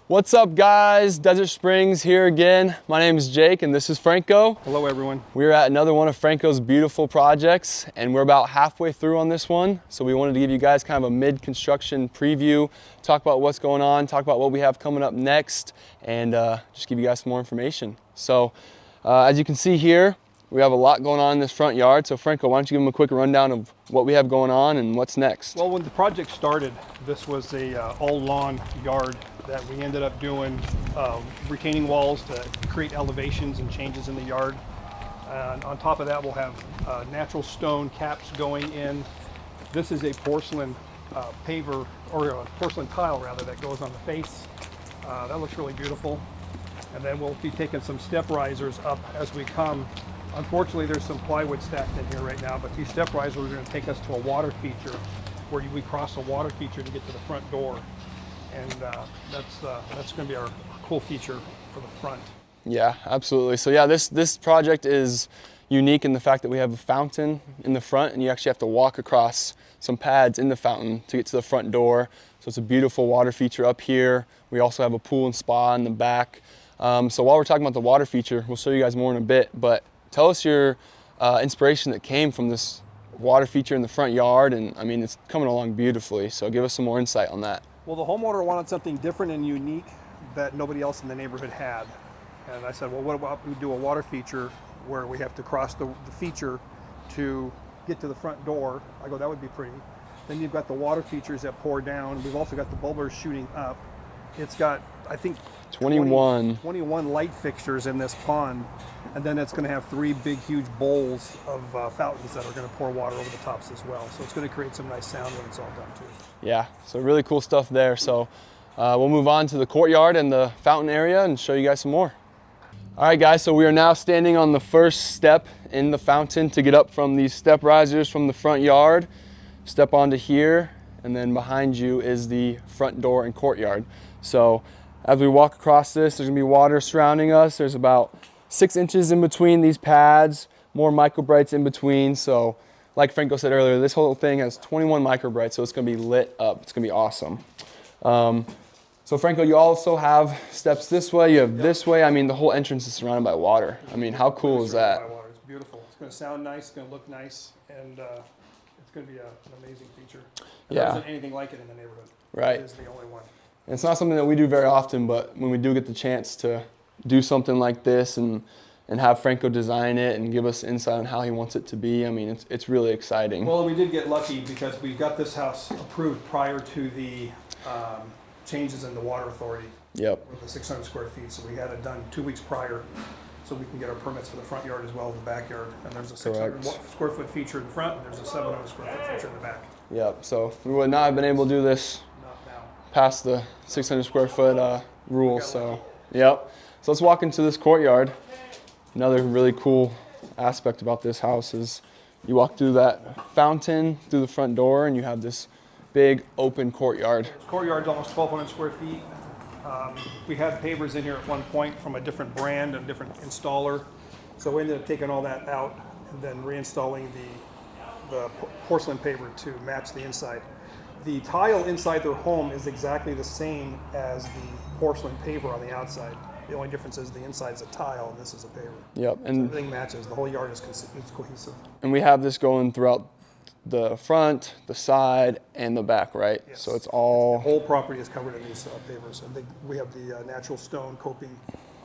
What's up, guys? Desert Springs here again. My name is Jake and this is Franco. Hello everyone. We're at another one of Franco's beautiful projects and we're about halfway through on this one. So we wanted to give you guys kind of a mid-construction preview, talk about what's going on, talk about what we have coming up next, and just give you guys some more information. So as you can see here, we have a lot going on in this front yard. So Franco, why don't you give them a quick rundown of what we have going on and what's next? Well, when the project started, this was a all lawn yard that we ended up doing retaining walls to create elevations and changes in the yard. And on top of that, we'll have natural stone caps going in. This is a porcelain paver, or a porcelain tile rather, that goes on the face. That looks really beautiful. And then we'll be taking some step risers up as we come. Unfortunately, there's some plywood stacked in here right now, but these step risers are going to take us to a water feature where we cross a water feature to get to the front door. And that's going to be our cool feature for the front. Yeah, absolutely. So yeah, this project is unique in the fact that we have a fountain in the front and you actually have to walk across some pads in the fountain to get to the front door. So it's a beautiful water feature up here. We also have a pool and spa in the back. So while we're talking about the water feature, we'll show you guys more in a bit, but tell us your inspiration that came from this water feature in the front yard. And I mean, it's coming along beautifully. So give us some more insight on that. Well, the homeowner wanted something different and unique that nobody else in the neighborhood had. And I said, well, what about we do a water feature where we have to cross the feature to get to the front door? I go, that would be pretty. Then you've got the water features that pour down. We've also got the bubblers shooting up. It's got, I think, 21 light fixtures in this pond. And then it's going to have 3 big, huge bowls of fountains that are going to pour water over the tops as well. So it's going to create some nice sound when it's all done too. Yeah, so really cool stuff there. So we'll move on to the courtyard and the fountain area and show you guys some more. All right, guys, so we are now standing on the first step in the fountain to get up from these step risers from the front yard. Step onto here, and then behind you is the front door and courtyard. So as we walk across this, there's gonna be water surrounding us. There's about 6 inches in between these pads, more microbrights in between. So like Franco said earlier, this whole thing has 21 microbrights, so it's gonna be lit up. It's gonna be awesome. So Franco, you also have steps this way, you have this way. I mean, the whole entrance is surrounded by water. I mean, how cool is that? It's beautiful. It's gonna sound nice, it's gonna look nice, and it's gonna be an amazing feature. There isn't anything like it in the neighborhood. Right. It is the only one. And it's not something that we do very often, but when we do get the chance to do something like this and have Franco design it and give us insight on how he wants it to be, I mean, it's really exciting. Well, we did get lucky because we got this house approved prior to the changes in the water authority. Yep. With the 600 square feet, so we had it done 2 weeks prior, so we can get our permits for the front yard as well as the backyard. And there's a 600 square foot feature in the front, and there's a 700 square foot feature in the back. Yep. So we would not have been able to do this past the 600 square foot rule. So, yep. So let's walk into this courtyard. Another really cool aspect about this house is you walk through that fountain, through the front door, and you have this big open courtyard. This courtyard's almost 1,200 square feet. We had pavers in here at one point from a different brand, a different installer. So we ended up taking all that out and then reinstalling the porcelain paver to match the inside. The tile inside their home is exactly the same as the porcelain paver on the outside. The only difference is the inside's a tile and this is a paver. Yep. And so everything matches. The whole yard is cohesive. And we have this going throughout the front, the side, and the back, right? Yes. So it's all... The whole property is covered in these pavers. And we have the natural stone coping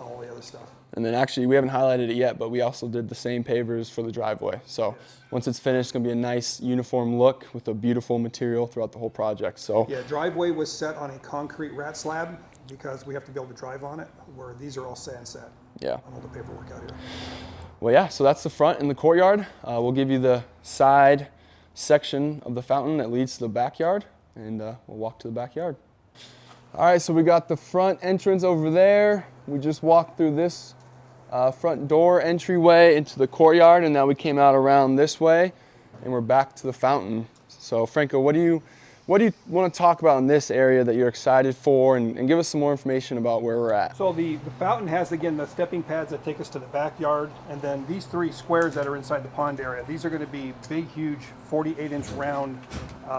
on all the other stuff. And then actually, we haven't highlighted it yet, but we also did the same pavers for the driveway. So once it's finished, it's gonna be a nice uniform look with a beautiful material throughout the whole project. So yeah, driveway was set on a concrete rat slab because we have to be able to drive on it, where these are all sand set. Yeah. On all the paperwork out here. Well, yeah, so that's the front and the courtyard. We'll give you the side section of the fountain that leads to the backyard, and we'll walk to the backyard. All right, so we got the front entrance over there. We just walked through this front door entryway into the courtyard, and now we came out around this way, and we're back to the fountain. So Franco, what do what do you want to talk about in this area that you're excited for, and give us some more information about where we're at? So the fountain has, again, the stepping pads that take us to the backyard, and then these 3 squares that are inside the pond area, these are going to be big, huge, 48-inch round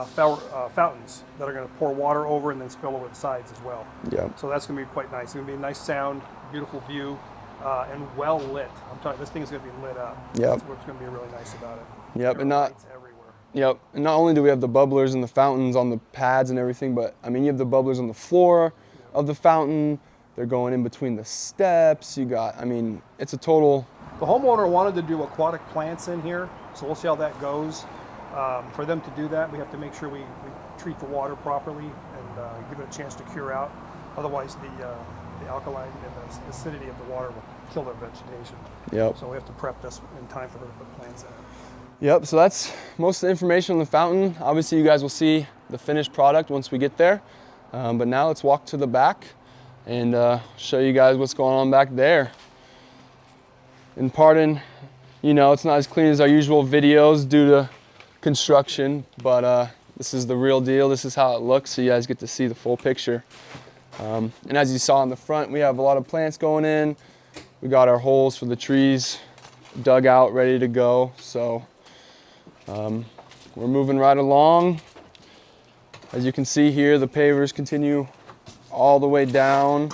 fountains that are going to pour water over and then spill over the sides as well. Yep. So that's going to be quite nice. It's going to be a nice sound, beautiful view, and well lit. I'm telling you, this thing is going to be lit up. Yep. That's what's going to be really nice about it. Yep, and not. Lights everywhere. Yep, and not only do we have the bubblers and the fountains on the pads and everything, but I mean, you have the bubblers on the floor of the fountain. They're going in between the steps. You got, I mean, it's a total. The homeowner wanted to do aquatic plants in here, so we'll see how that goes. For them to do that, we have to make sure we treat the water properly and give it a chance to cure out. Otherwise, the alkaline and the acidity of the water will kill their vegetation. Yep. So we have to prep this in time for her to put plants in it. Yep, so that's most of the information on the fountain. Obviously, you guys will see the finished product once we get there. But now let's walk to the back and show you guys what's going on back there. And pardon, you know, it's not as clean as our usual videos due to construction, but this is the real deal. This is how it looks, so you guys get to see the full picture. And as you saw in the front, we have a lot of plants going in. We got our holes for the trees dug out, ready to go. So we're moving right along. As you can see here, the pavers continue all the way down.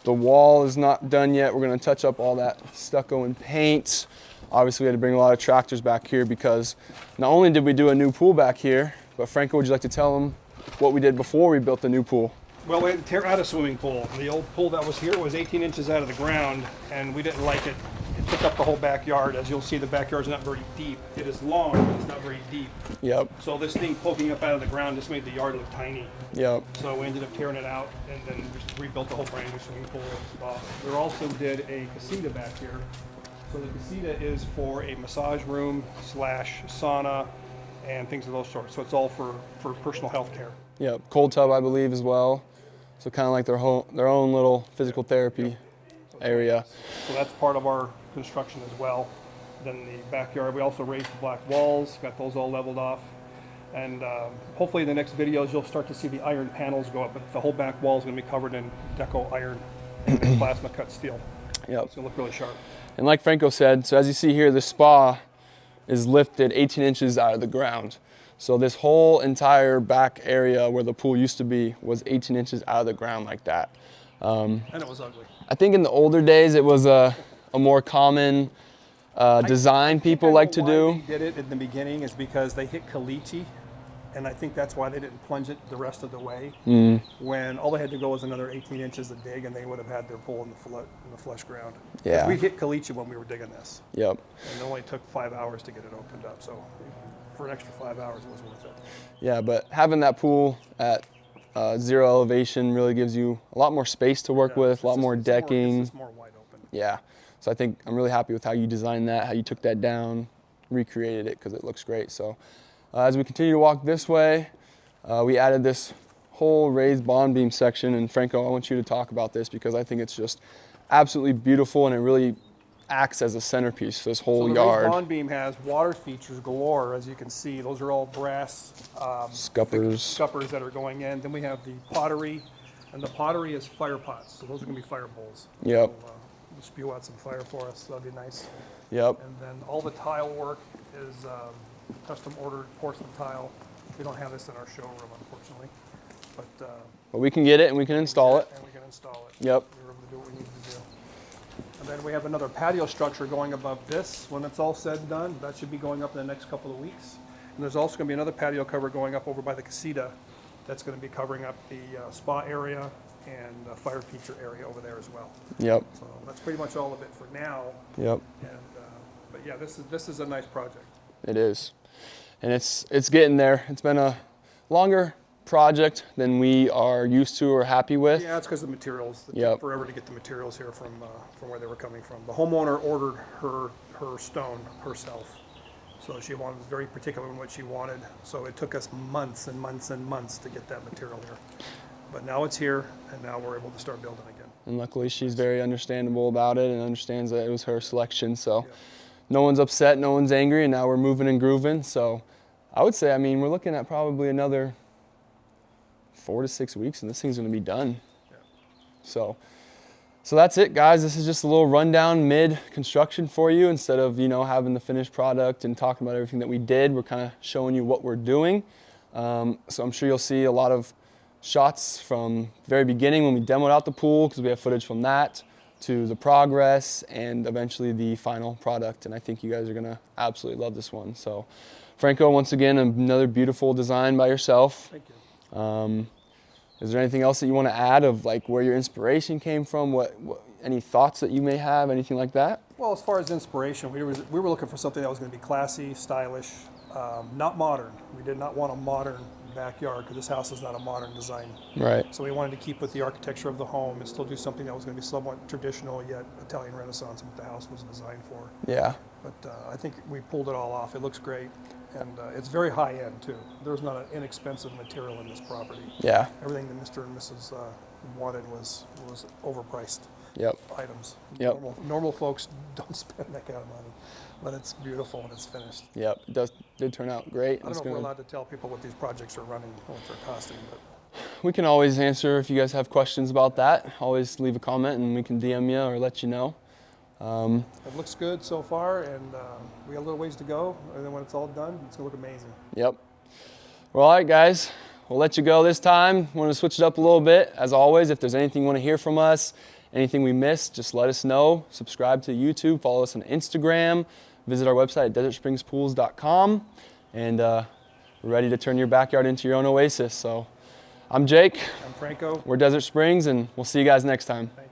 The wall is not done yet. We're gonna touch up all that stucco and paint. Obviously, we had to bring a lot of tractors back here because not only did we do a new pool back here, but Franco, would you like to tell them what we did before we built the new pool? Well, we had to tear out a swimming pool. The old pool that was here was 18 inches out of the ground, and we didn't like it. It took up the whole backyard. As you'll see, the backyard's not very deep. It is long, but it's not very deep. Yep, So this thing poking up out of the ground just made the yard look tiny. yep, So we ended up tearing it out and then just rebuilt the whole brand new swimming pool. We also did a casita back here. So the casita is for a massage room / sauna and things of those sorts. So it's all for personal health care. yep. Cold tub, I believe, as well. So kind of like their own little physical therapy area. So that's part of our construction as well. Then the backyard, we also raised the black walls, got those all leveled off. And hopefully in the next videos, you'll start to see the iron panels go up, but the whole back wall is gonna be covered in deco iron and plasma cut steel. Yep. It's gonna look really sharp. And like Franco said, so as you see here, the spa is lifted 18 inches out of the ground. So this whole entire back area where the pool used to be was 18 inches out of the ground like that. And it was ugly. I think in the older days, it was a more common design people like to do. They did it in the beginning is because they hit caliche, and I think that's why they didn't plunge it the rest of the way. When all they had to go was another 18 inches to dig, and they would have had their pool in the flush ground. 'Cause Yeah. we hit caliche when we were digging this, Yep. and it only took 5 hours to get it opened up. So for an extra 5 hours, it was worth it. Yeah, but having that pool at 0 elevation really gives you a lot more space to work with, a lot more decking. It's just more wide open. Yeah, so I think I'm really happy with how you designed that, how you took that down, recreated it, because it looks great. So as we continue to walk this way, we added this whole raised bond beam section. And Franco, I want you to talk about this because I think it's just absolutely beautiful, and it really acts as a centerpiece for this whole So the yard. raised bond beam has water features galore, as you can see. Those are all brass scuppers that are going in. Then we have the pottery, and the pottery is fire pots. So those are going to be fire bowls. Yep. So, we'll spew out some fire for us. That'll be nice. Yep. And then all the tile work is custom ordered porcelain tile. We don't have this in our showroom, unfortunately, But we can get it and we can install it. and we can install it. Yep. We're able to do what we need to do. And then we have another patio structure going above this. When it's all said and done, that should be going up in the next couple of weeks. And there's also going to be another patio cover going up over by the casita that's going to be covering up the spa area and the fire feature area over there as well. Yep. So that's pretty much all of it for now. Yep. And but yeah, this is a nice project. It is. And it's getting there. It's been a longer project than we are used to or happy with. Yeah, it's because of the materials. It Yep. took forever to get the materials here from where they were coming from. The homeowner ordered her stone herself. So she was very particular in what she wanted. So it took us months and months and months to get that material here. But now it's here, and now we're able to start building again. And luckily she's very understandable about it and understands that it was her selection. So no one's upset, no one's angry, and now we're moving and grooving. So I would say, I mean, we're looking at probably another 4 to 6 weeks and this thing's gonna be done. Yeah. So that's it, guys. This is just a little rundown mid-construction for you. Instead of, you know, having the finished product and talking about everything that we did, we're kind of showing you what we're doing. So I'm sure you'll see a lot of shots from the very beginning when we demoed out the pool, because we have footage from that, to the progress and eventually the final product. And I think you guys are gonna absolutely love this one. So Franco, once again, another beautiful design by yourself. Thank you. Is there anything else that you want to add of like where your inspiration came from? What any thoughts that you may have, anything like that? Well, as far as inspiration, we were looking for something that was going to be classy, stylish, not modern. We did not want a modern backyard because this house is not a modern design. Right. So we wanted to keep with the architecture of the home and still do something that was going to be somewhat traditional yet Italian Renaissance, what the house was designed for. Yeah. But I think we pulled it all off. It looks great, and it's very high end too. There's not an inexpensive material in this property. Yeah. Everything that Mr. and Mrs. Wanted was overpriced Yep. items. Yep. Normal folks don't spend that kind of money, but it's beautiful when it's finished. Yep. It did turn out great. I don't know if we're allowed to tell people what these projects are running, what they're costing, but We can always answer if you guys have questions about that. Always leave a comment and we can DM you or let you know. it looks good so far, and we got a little ways to go, and then when it's all done, it's gonna look amazing. Yep. Well, all right, guys. We'll let you go this time. Want to switch it up a little bit. As always, if there's anything you want to hear from us, anything we missed, just let us know. Subscribe to YouTube, follow us on Instagram, visit our website at desertspringspools.com, and we're ready to turn your backyard into your own oasis. So I'm Jake. I'm Franco. We're Desert Springs, and we'll see you guys next time. Thank you.